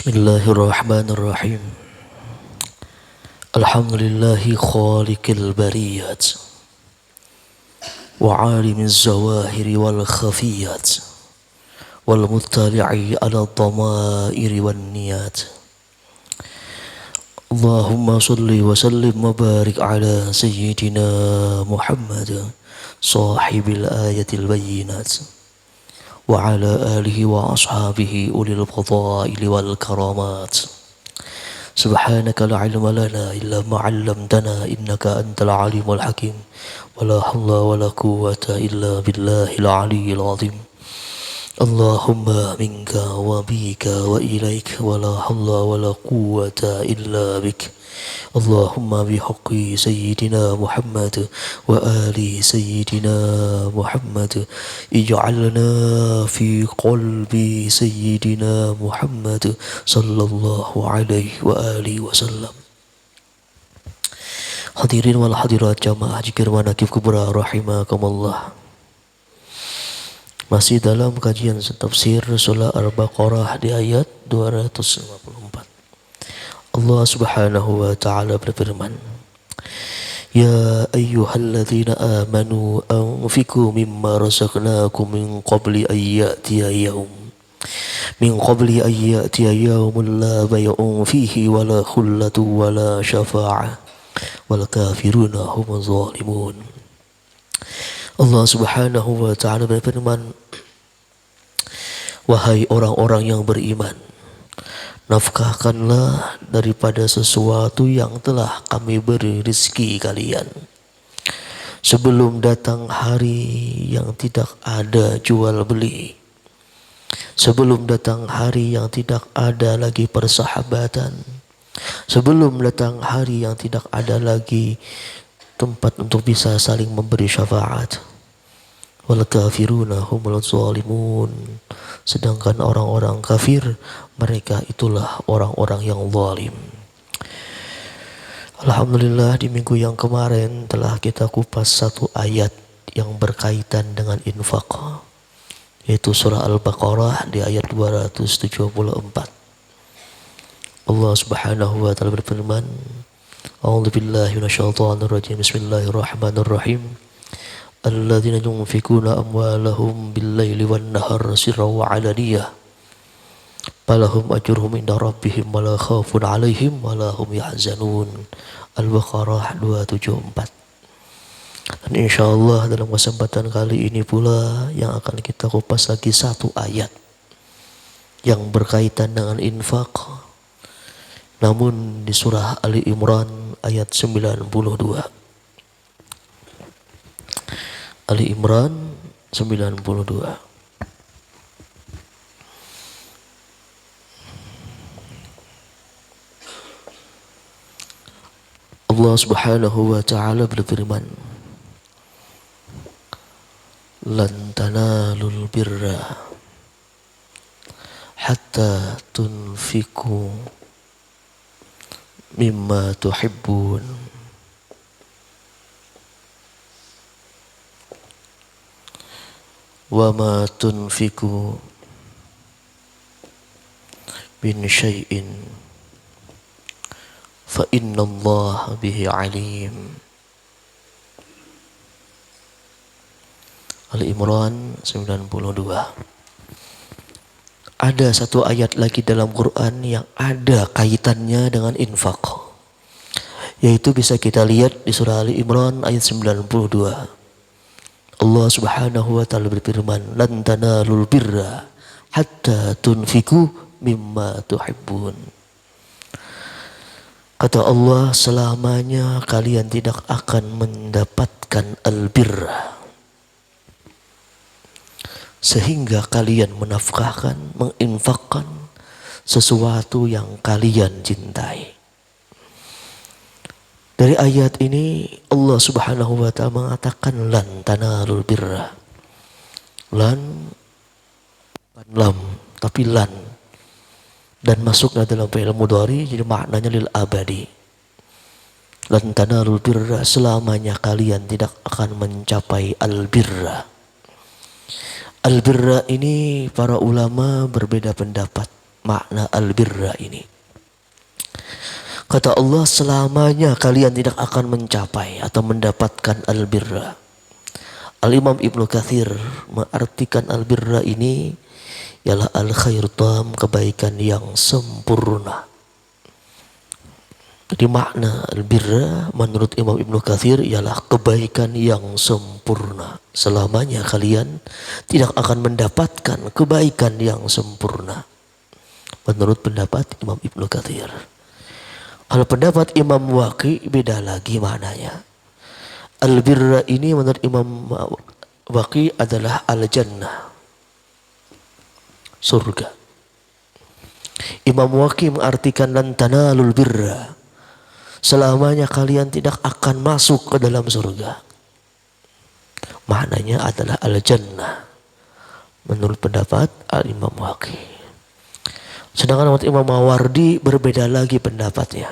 Bismillahirrahmanirrahim. Alhamdulillahi khaliqil bariyat wa alimiz zawahiri wal khafiyat wal muttali'i ala dhamairi wan niyat. Allahumma salli wa sallim wa barik ala sayyidina Muhammad sahibil ayatil bayyinat wa ala alihi wa ashabihi ulil fadaili wal karamat. Subhanaka la ilma lana illa ma 'allamtana innaka antal alimul hakim wa la hawla wa la quwwata illa billahil aliyyil azim. Allahumma minka wa bika wa ilaik wa la hawla wa la quwwata illa bik. Allahumma bihaqqi sayyidina Muhammad wa ali sayyidina Muhammad ij'alna fi qalbi sayyidina Muhammad sallallahu alaihi wa alihi wasallam. Hadirin wal hadirat jamaah zikir manaqib kubra rahimakumullah. Masih dalam kajian tafsir surah Al-Baqarah di ayat 254. Allah Subhanahu wa taala berfirman, Ya ayyuhalladzina amanu anfiqu mimma razaqnakum min qabli ayyatiya yawmun la bay'un fihi wala khullatu wala syafa'ah wal kafiruna humuz zalimun. Allah Subhanahu wa taala berfirman, wahai orang-orang yang beriman, nafkahkanlah daripada sesuatu yang telah kami beri rezeki kalian sebelum datang hari yang tidak ada jual beli, sebelum datang hari yang tidak ada lagi persahabatan, sebelum datang hari yang tidak ada lagi tempat untuk bisa saling memberi syafaat. Wal kafiruna humul zalimun. Sedangkan orang-orang kafir, mereka itulah orang-orang yang zalim. Alhamdulillah, di minggu yang kemarin telah kita kupas satu ayat yang berkaitan dengan infak, yaitu surah Al-Baqarah di ayat 274. Allah Subhanahu wa taala berfirman, A'udzubillahi minasyaitonir rajim. Bismillahirrahmanirrahim. Alladzina yunfikuna amwalahum bil-laili wan-nahar sirran wa 'alaniyah falahum ajruhum inda rabbihim wa la khaufun 'alaihim wa la hum yahzanun. Al-Baqarah 274. Dan insyaallah dalam kesempatan kali ini pula yang akan kita kupas lagi satu ayat yang berkaitan dengan infak, namun di surah Ali Imran ayat 92. Ali Imran 92. Allah Subhanahu wa taala berfirman, Lan tanalul birra hatta tunfiku mimma tuhibbun wa ma tunfiku min syai'in fa innallaha bihi alim. Al-Imran 92. Ada satu ayat lagi dalam Quran yang ada kaitannya dengan infak, yaitu bisa kita lihat di surah Ali Imran ayat 92. Allah Subhanahu wa taala berfirman, Lan tanalul birra hatta tunfiku mimma tuhibbun. Kata Allah, selamanya kalian tidak akan mendapatkan al-birra sehingga kalian menafkahkan, menginfakkan sesuatu yang kalian cintai. Dari ayat ini Allah Subhanahu wa taala mengatakan lan tanalul birra. Lan bukan lam, tapi lan. Dan masuknya dalam fi'il mudhari, jadi maknanya lil abadi. Lan tanalul birra, selamanya kalian tidak akan mencapai al birra. Al birra ini para ulama berbeda pendapat. makna albirra ini. Kata Allah, selamanya kalian tidak akan mencapai atau mendapatkan albirra. Al-Imam Ibnu Katsir mengartikan albirra ini ialah al-khair tam, kebaikan yang sempurna. Jadi makna albirra menurut Imam Ibnu Katsir ialah kebaikan yang sempurna. Selamanya kalian tidak akan mendapatkan kebaikan yang sempurna. Menurut pendapat Imam Ibnu Katsir. Kalau pendapat Imam Waqi beda lagi maknanya. Al-birra ini menurut Imam Waqi adalah al-jannah, surga. Imam Waqi mengartikan lan tanalul birra, selamanya kalian tidak akan masuk ke dalam surga. Maknanya adalah al-jannah menurut pendapat Al-Imam Waqi. Sedangkan menurut Imam Mawardi berbeda lagi pendapatnya.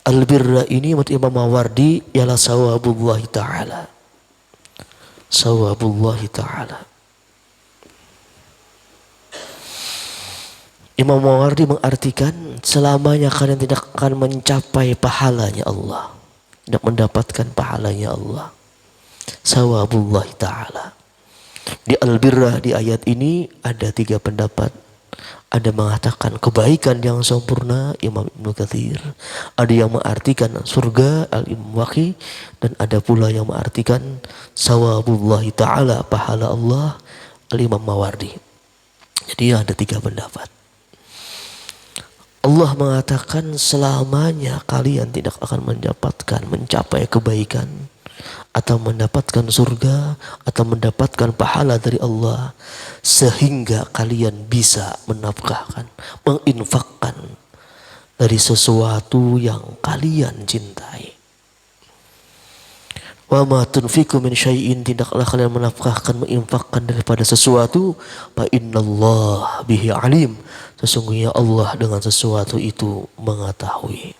Al-birra ini menurut Imam Mawardi ialah sawabullah ta'ala. Sawabullah ta'ala. Imam Mawardi mengartikan selamanya kalian tidak akan mencapai pahalanya Allah, tidak mendapatkan pahalanya Allah. Sawabullah ta'ala. Di al-birra di ayat ini ada 3 pendapat. Ada mengatakan kebaikan yang sempurna, Imam Ibnu Katsir. Ada yang mengartikan surga, Al-Imam Waqi. Dan ada pula yang mengartikan sawabullahi ta'ala, pahala Allah, Al-Imam Mawardi. Jadi ada 3 pendapat. Allah mengatakan selamanya kalian tidak akan mendapatkan, mencapai kebaikan atau mendapatkan surga atau mendapatkan pahala dari Allah sehingga kalian bisa menafkahkan, menginfakkan dari sesuatu yang kalian cintai. Wa ma tunfiqu min syai'in, tidaklah kalian menafkahkan, menginfakkan daripada sesuatu, fa innallaha bihi alim, sesungguhnya Allah dengan sesuatu itu mengetahui.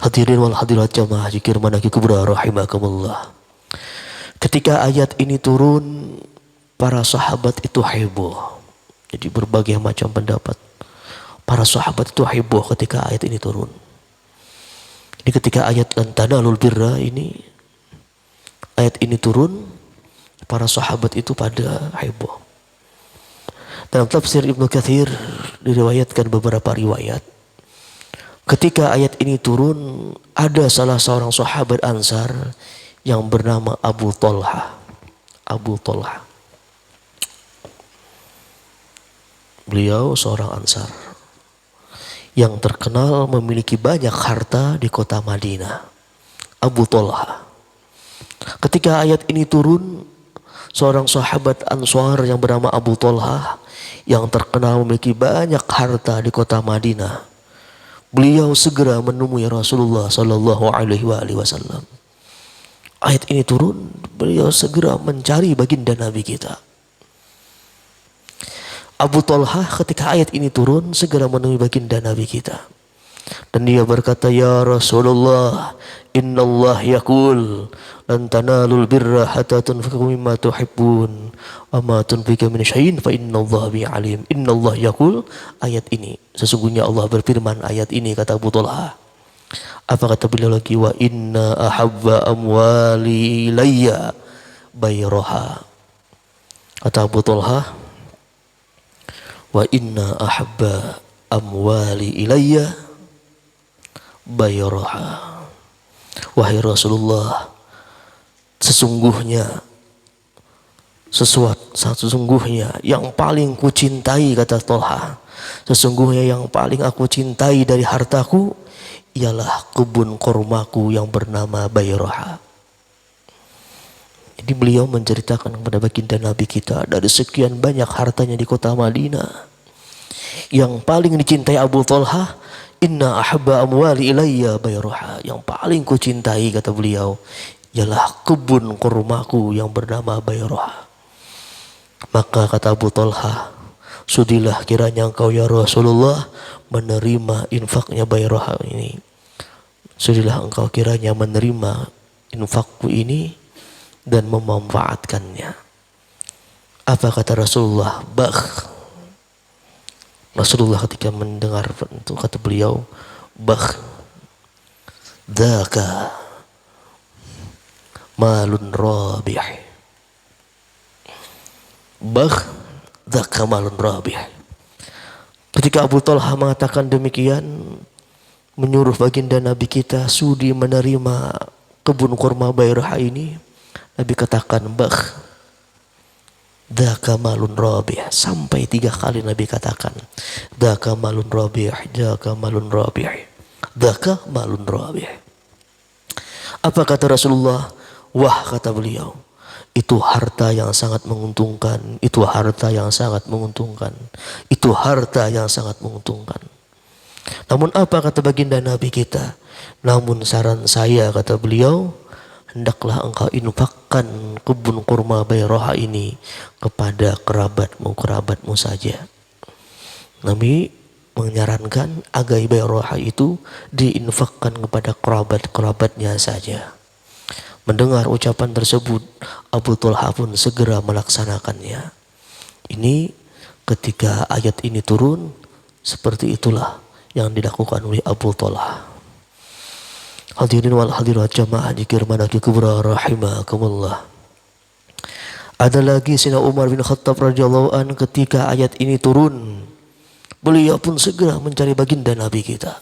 Hadirin wal hadirat jamaah zikir manaki kubra rahimakumullah. Ketika ayat ini turun, para sahabat itu heboh. Jadi berbagai macam pendapat. Para sahabat itu heboh ketika ayat ini turun. Jadi ketika ayat lan tanalul birra ini, ayat ini turun, para sahabat itu pada heboh. Dalam tafsir Ibnu Katsir diriwayatkan beberapa riwayat. Ketika ayat ini turun, ada salah seorang sahabat Ansar yang bernama Abu Talha. Abu Talha. Beliau seorang Ansar yang terkenal memiliki banyak harta di kota Madinah. Abu Talha. Ketika ayat ini turun, seorang sahabat Ansar yang bernama Abu Talha yang terkenal memiliki banyak harta di kota Madinah. Beliau segera menemui Rasulullah Sallallahu Alaihi Wasallam. Ayat ini turun, beliau segera mencari baginda Nabi kita. Abu Talha ketika ayat ini turun segera menemui baginda Nabi kita. Dan dia berkata, ya Rasulullah, innallah yaqul lan tanalul birra hatta tunfiqu mimma tuhibbun wa ma tunfiqu min syai'in fa innallaha bi alim. Innallah yaqul, ayat ini sesungguhnya Allah berfirman, ayat ini kata Abu Talha. Apa kata beliau lagi? Wa inna ahabba amwali ilayya bayraha. Kata Abu Talha, wa inna ahabba amwali ilayya bayraha. Wahai Rasulullah, sesungguhnya yang paling kucintai, kata Talha, sesungguhnya yang paling aku cintai dari hartaku ialah kebun kormaku yang bernama Bayraha. Jadi beliau menceritakan kepada baginda Nabi kita, dari sekian banyak hartanya di kota Madinah, yang paling dicintai Abu Talha, inna ahabba amwali ilayya Bayraha, yang paling kucintai kata beliau ialah kebun kurmaku yang bernama Bayraha. Maka kata Abu Talha, sudilah kiranya engkau ya Rasulullah menerima infaknya Bayraha ini. Sudilah engkau kiranya menerima infakku ini dan memanfaatkannya. Apa kata Rasulullah? Bakh. Rasulullah ketika mendengar itu kata beliau, bah daka malun rabih, bah daka malun rabih. Ketika Abu Talha mengatakan demikian, menyuruh baginda Nabi kita sudi menerima kebun kurma Bayrah ini, Nabi katakan bah daka malun rabih, sampai 3 kali Nabi katakan daka malun rabih, daka malun rabih, daka malun rabih. Apa kata Rasulullah? Wah, kata beliau, itu harta yang sangat menguntungkan, itu harta yang sangat menguntungkan, itu harta yang sangat menguntungkan. Namun apa kata baginda Nabi kita? Namun saran saya, kata beliau, hendaklah engkau infakkan kebun kurma Bayrah ini kepada kerabatmu saja. Nabi menyarankan agar Bayrah itu diinfakkan kepada kerabatnya saja. Mendengar ucapan tersebut, Abu Talha pun segera melaksanakannya. Ini ketika ayat ini turun, seperti itulah yang dilakukan oleh Abu Talha. Hadirin wal hadirat jamaah dikirmani kubra rahimakumullah. Ada lagi Sayyidina Umar bin Khattab radhiyallahu an, ketika ayat ini turun, beliau pun segera mencari baginda Nabi kita.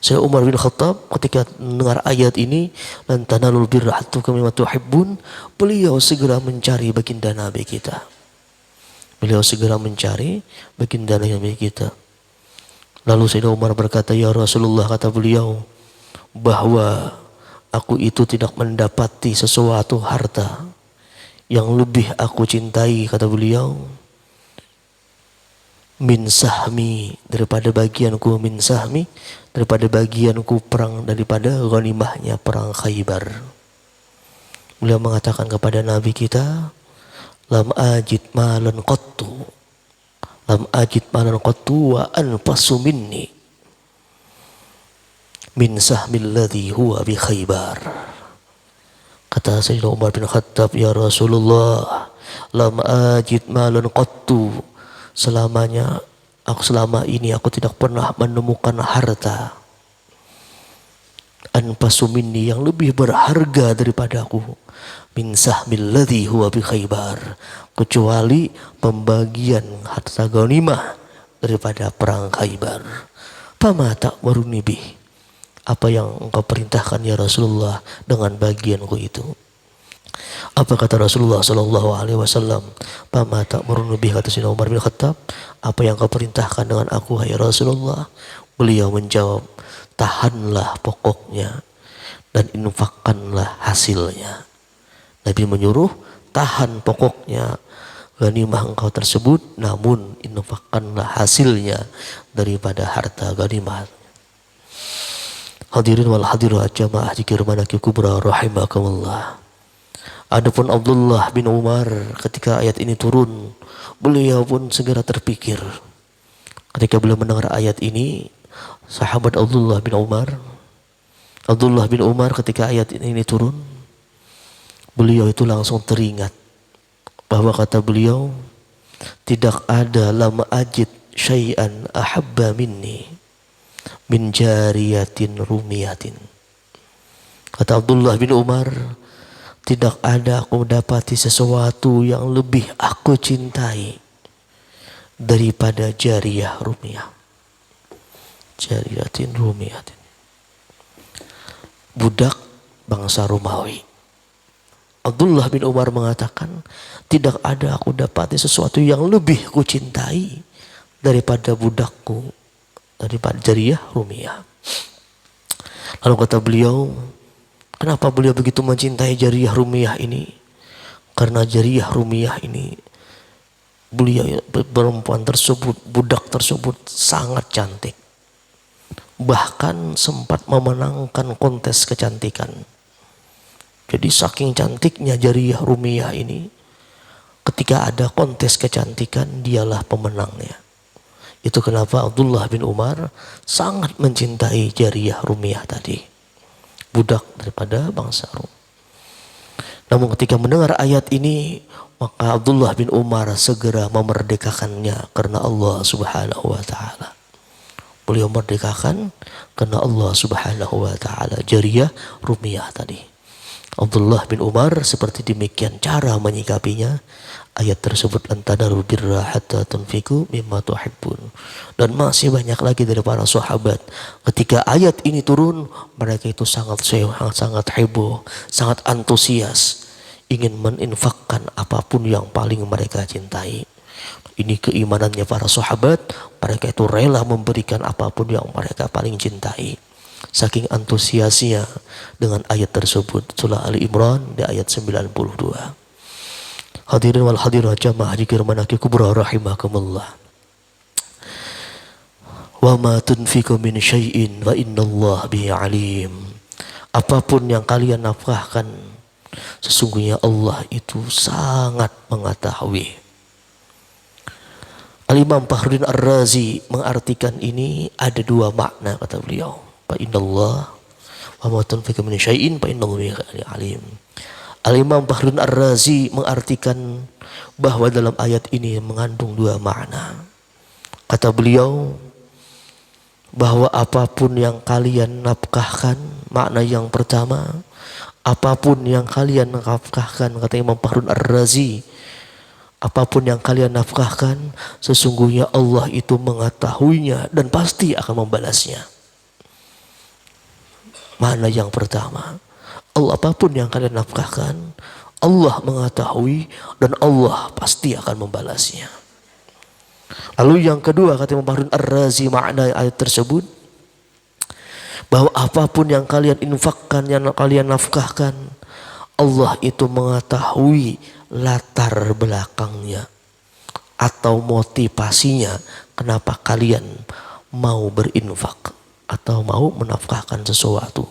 Sayyidina Umar bin Khattab ketika mendengar ayat ini, lan tanalul birra hatta kama tuhibbun, beliau segera mencari baginda Nabi kita. Beliau segera mencari baginda Nabi kita. Lalu Sayyidina Umar berkata, ya Rasulullah, kata beliau, bahwa aku itu tidak mendapati sesuatu harta yang lebih aku cintai, kata beliau, min sahmi, daripada bagianku, min sahmi, daripada bagianku perang, daripada ghanimahnya perang Khaybar. Beliau mengatakan kepada Nabi kita, lam ajid malan qattu, lam ajid malan qattu wa anfasu minni min sahmil ladhi huwa bi Khaybar. Kata Sayyidina Umar bin Khattab, ya Rasulullah, lam ajid malan qattu, selama ini aku tidak pernah menemukan harta anfasu minni, yang lebih berharga daripada aku, min sahmil ladhi huwa bi Khaybar, kecuali pembagian harta ghanimah daripada perang Khaybar. Fama ta'muruni bih, apa yang engkau perintahkan ya Rasulullah dengan bagianku itu? Apa kata Rasulullah sallallahu alaihi wasallam? Fama ta'muruni bih, kata Sayyidina Umar bin Khattab, apa yang engkau perintahkan dengan aku ya Rasulullah? Beliau menjawab, tahanlah pokoknya dan infakkanlah hasilnya. Nabi menyuruh tahan pokoknya ghanimah engkau tersebut, namun infakkanlah hasilnya daripada harta ghanimah. Hadirin wal hadirat jamaah dikirmani kubra rahimakumullah. Adapun Abdullah bin Umar ketika ayat ini turun, beliau pun segera terpikir. Ketika beliau mendengar ayat ini, sahabat Abdullah bin Umar ketika ayat ini turun, beliau itu langsung teringat bahwa kata beliau, tidak ada lam ajid syai'an ahabba minni min jariyatin rumiyatin. Kata Abdullah bin Umar, tidak ada aku mendapati sesuatu yang lebih aku cintai daripada jariyah rumiyah. Jariyatin rumiyatin, budak bangsa Romawi. Abdullah bin Umar mengatakan, tidak ada aku dapati sesuatu yang lebih ku cintai daripada budakku, daripada jariyah rumiyah. Lalu kata beliau, kenapa beliau begitu mencintai jariyah rumiyah ini? Karena jariyah rumiyah ini, beliau perempuan tersebut, budak tersebut sangat cantik, bahkan sempat memenangkan kontes kecantikan. Jadi saking cantiknya jariyah rumiyah ini, ketika ada kontes kecantikan, dialah pemenangnya. Itu kenapa Abdullah bin Umar sangat mencintai jariyah rumiyah tadi, budak daripada bangsa Rum. Namun ketika mendengar ayat ini, maka Abdullah bin Umar segera memerdekakannya karena Allah Subhanahu wa taala. Beliau merdekakan karena Allah Subhanahu wa taala. Jariyah Rumiyah tadi. Abdullah bin Umar seperti demikian cara menyikapinya ayat tersebut, lan tanalul birra hatta tunfiqu mimma tuhibbun. Dan masih banyak lagi dari para sahabat ketika ayat ini turun, mereka itu sangat heboh, sangat antusias ingin meninfakkan apapun yang paling mereka cintai. Ini keimanannya para sahabat, mereka itu rela memberikan apapun yang mereka paling cintai. Saking antusiasnya dengan ayat tersebut. Surah Ali Imran di ayat 92. Hadirin wal hadirat jamaah zikir manaqib kubra rahimakumullah. Wa ma tunfiqu min syai'in wa innallaha bihi alim. Apapun yang kalian nafkahkan, sesungguhnya Allah itu sangat mengetahui. Al-Imam Fakhruddin Ar-Razi mengartikan ini ada dua makna, kata beliau. Fa innallah wa ma tunfiqu min syai'in fa innahu bihi alim. Al-Imam Fakhruddin Ar-Razi mengartikan bahwa dalam ayat ini mengandung dua makna. Kata beliau bahwa apapun yang kalian nafkahkan, makna yang pertama, apapun yang kalian nafkahkan, kata Imam Fakhruddin Ar-Razi, apapun yang kalian nafkahkan, sesungguhnya Allah itu mengetahuinya dan pasti akan membalasnya. Makna yang pertama, apapun yang kalian nafkahkan, Allah mengetahui dan Allah pasti akan membalasnya. Lalu yang kedua, kata Imam Fakhruddin Ar-Razi, makna ayat tersebut bahwa apapun yang kalian infakkan, yang kalian nafkahkan, Allah itu mengetahui latar belakangnya atau motivasinya kenapa kalian mau berinfak atau mau menafkahkan sesuatu.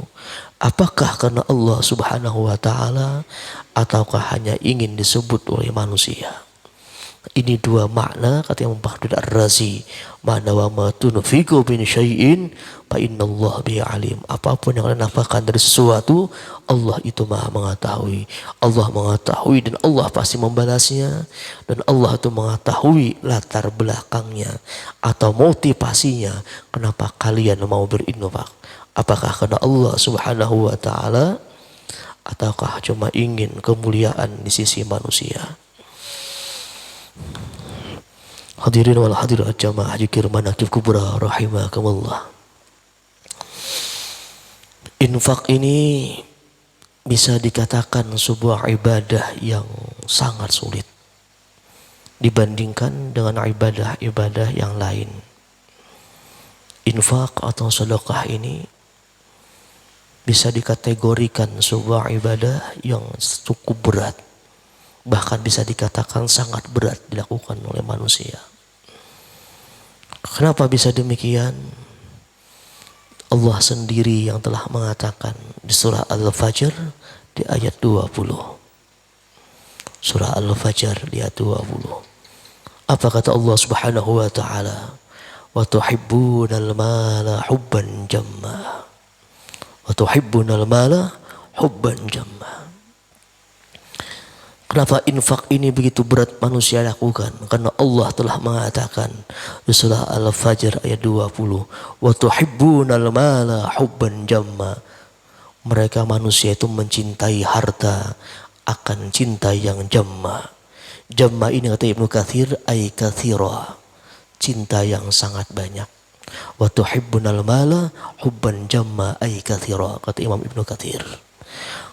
Apakah karena Allah Subhanahu wa taala ataukah hanya ingin disebut oleh manusia? Ini dua makna kata Imam Fakhruddin Ar-Razi. Makna wa ma tunfiqu min syai'in fa innallaha bihi alim. Apapun yang kalian nafkahkan dari sesuatu, Allah itu Maha mengetahui. Allah mengetahui dan Allah pasti membalasnya, dan Allah itu mengetahui latar belakangnya atau motivasinya kenapa kalian mau berinfak. Apakah karena Allah Subhanahu wa taala ataukah cuma ingin kemuliaan di sisi manusia? Hadirin wal hadirat jamaah zikir manaqib kubra rahimakumullah. Infak ini bisa dikatakan sebuah ibadah yang sangat sulit dibandingkan dengan ibadah-ibadah yang lain. Infak atau sedekah ini bisa dikategorikan sebuah ibadah yang cukup berat, bahkan bisa dikatakan sangat berat dilakukan oleh manusia. Kenapa bisa demikian? Allah sendiri yang telah mengatakan di surah Al-Fajr di ayat 20. Surah Al-Fajr di ayat 20. Apa kata Allah Subhanahu wa taala? Wa tuhibbunal mala hubban jamma. Wa tuhibbunal mala hubban jamma. Kenapa infak ini begitu berat manusia lakukan? Karena Allah telah mengatakan di surah Al-Fajr ayat 20, wa tuhibbunal mala hubban jamma. Mereka manusia itu mencintai harta akan cinta yang jamma. Jamma ini kata Ibnu Katsir ay katsira, cinta yang sangat banyak. Wa tuhibbunal mala hubban jamma ay katsira, kata Imam Ibnu Katsir.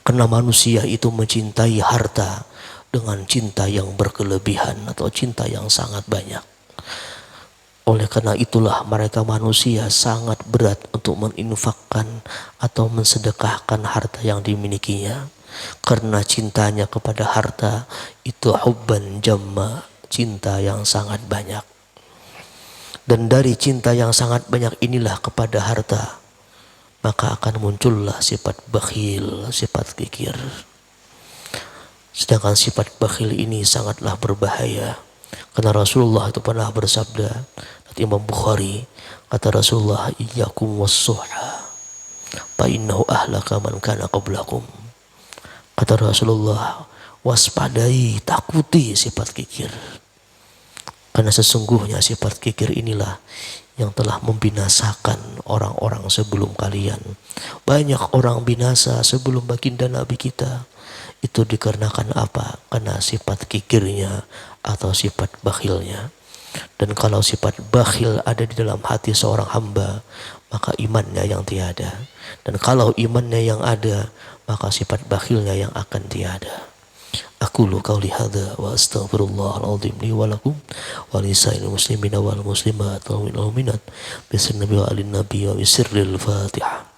Karena manusia itu mencintai harta dengan cinta yang berkelebihan atau cinta yang sangat banyak. Oleh karena itulah mereka manusia sangat berat untuk meninfakkan atau mensedekahkan harta yang dimilikinya. Karena cintanya kepada harta itu hubban jamma, cinta yang sangat banyak. Dan dari cinta yang sangat banyak inilah kepada harta, maka akan muncullah sifat bakhil, sifat kikir. Sedangkan sifat bakhil ini sangatlah berbahaya. Karena Rasulullah itu pernah bersabda, Imam Bukhari, kata Rasulullah, iyyakum was-suhha fa innahu ahlaka man kana qablakum. Kata Rasulullah, waspadai, takuti sifat kikir. Karena sesungguhnya sifat kikir inilah yang telah membinasakan orang-orang sebelum kalian. Banyak orang binasa sebelum baginda Nabi kita. Itu dikarenakan apa? Karena sifat kikirnya atau sifat bakhilnya. Dan kalau sifat bakhil ada di dalam hati seorang hamba, maka imannya yang tiada. Dan kalau imannya yang ada, maka sifat bakhilnya yang akan tiada. Aqulu qawli hadza wa astaghfirullahal azim li wa lakum wa lisa'il muslimina wal muslimat wal mu'minat bismi nabi wa alin nabi wa bisirril fatihah.